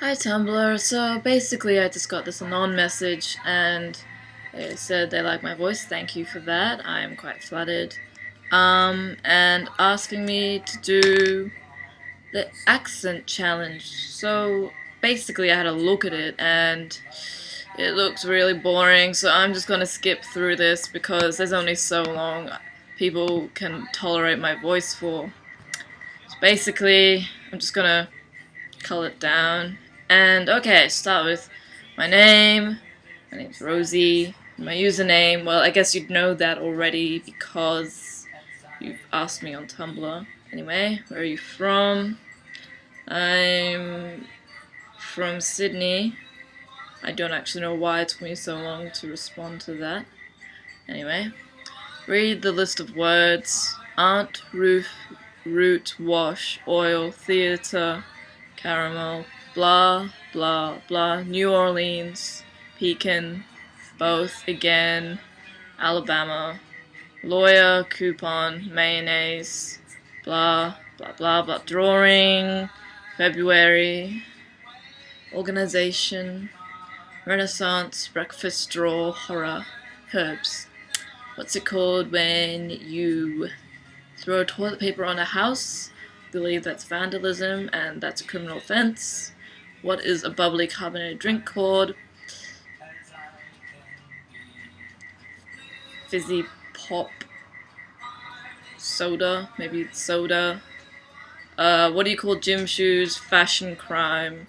Hi Tumblr. So basically, I just got this anon message, and they said they like my voice. Thank you for that. I'm quite flattered. And asking me to do the accent challenge. So basically, I had a look at it, and it looks really boring. So I'm just gonna skip through this because there's only so long people can tolerate my voice for. So basically, I'm just gonna cull it down. And okay, start with my name. My name's Rosie. My username, well, I guess you'd know that already because you've asked me on Tumblr. Anyway, where are you from? I'm from Sydney. I don't actually know why it took me so long to respond to that. Anyway, read the list of words. Aunt, roof, root, wash, oil, theatre, caramel, blah, blah, blah, New Orleans, pecan, both, again, Alabama, lawyer, coupon, mayonnaise, blah, blah, blah, blah, drawing, February, organization, Renaissance, breakfast, draw, horror, herbs. What's it called when you throw toilet paper on a house? Believe that's vandalism and that's a criminal offense. What is a bubbly carbonated drink called? Fizzy pop soda, maybe it's soda. What do you call gym shoes? Fashion crime.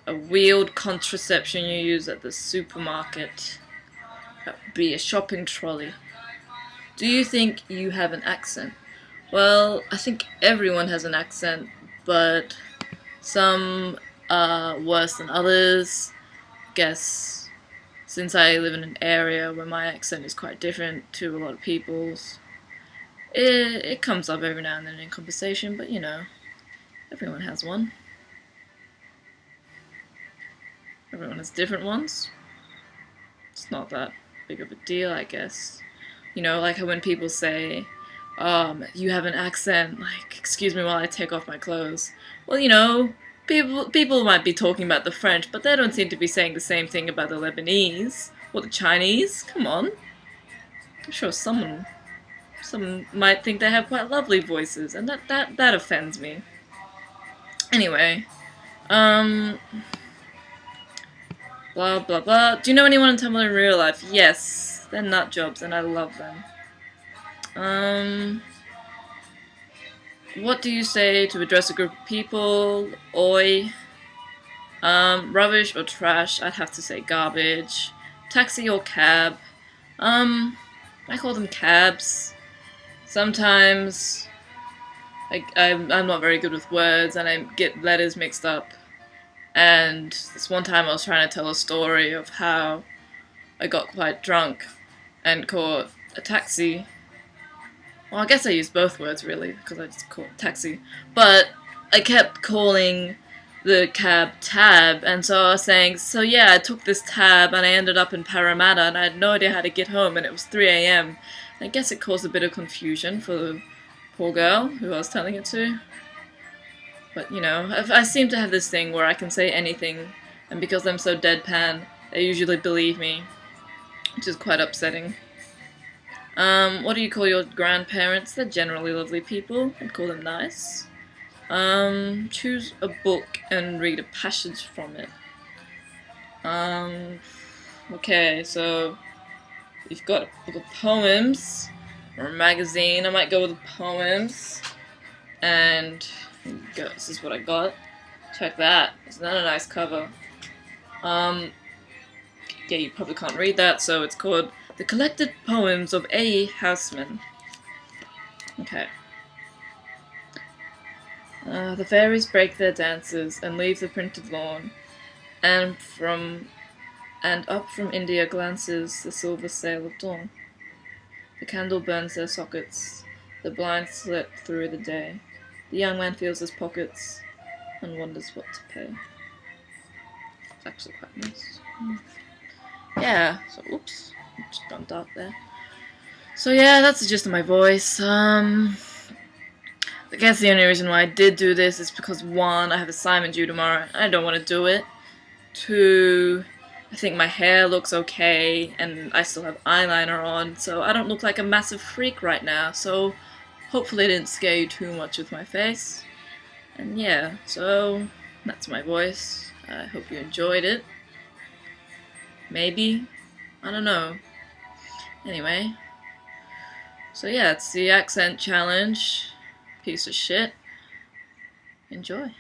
A wheeled contraception you use at the supermarket. That would be a shopping trolley. Do you think you have an accent? Well, I think everyone has an accent, but some are worse than others. Guess since I live in an area where my accent is quite different to a lot of people's, it comes up every now and then in conversation, but everyone has one. Everyone has different ones. It's not that big of a deal, I guess. Like when people say, you have an accent, like, excuse me while I take off my clothes. Well, people might be talking about the French, but they don't seem to be saying the same thing about the Lebanese or the Chinese. Come on. I'm sure someone might think they have quite lovely voices, and that offends me. Anyway, blah blah blah. Do you know anyone in Tumblr in real life? Yes, they're nut jobs, and I love them. What do you say to address a group of people? Oi. Rubbish or trash? I'd have to say garbage. Taxi or cab? I call them cabs. Sometimes I'm not very good with words and I get letters mixed up. And this one time I was trying to tell a story of how I got quite drunk and caught a taxi. Well, I guess I used both words really because I just called taxi. But I kept calling the cab tab, and so I was saying, so yeah, I took this tab and I ended up in Parramatta and I had no idea how to get home and it was 3 a.m. I guess it caused a bit of confusion for the poor girl who I was telling it to. But I seem to have this thing where I can say anything, and because I'm so deadpan, they usually believe me, which is quite upsetting. What do you call your grandparents? They're generally lovely people. I'd call them nice. Choose a book and read a passage from it. Okay, so we've got a book of poems or a magazine. I might go with the poems. And here you go. This is what I got. Check that. Isn't that a nice cover? Yeah, you probably can't read that, so it's called The Collected Poems of A. Houseman. Okay. The fairies break their dances and leave the printed lawn, and up from India glances the silver sail of dawn. The candle burns their sockets, the blinds slip through the day. The young man feels his pockets and wonders what to pay. It's actually quite nice. Yeah, so oops, just gone dark there. So yeah, that's the gist of my voice. I guess the only reason why I did do this is because 1, I have assignment due tomorrow, and I don't want to do it. 2, I think my hair looks okay, and I still have eyeliner on, so I don't look like a massive freak right now, so hopefully I didn't scare you too much with my face. And yeah, so that's my voice. I hope you enjoyed it. Maybe? I don't know. Anyway. So yeah, it's the accent challenge. Piece of shit. Enjoy.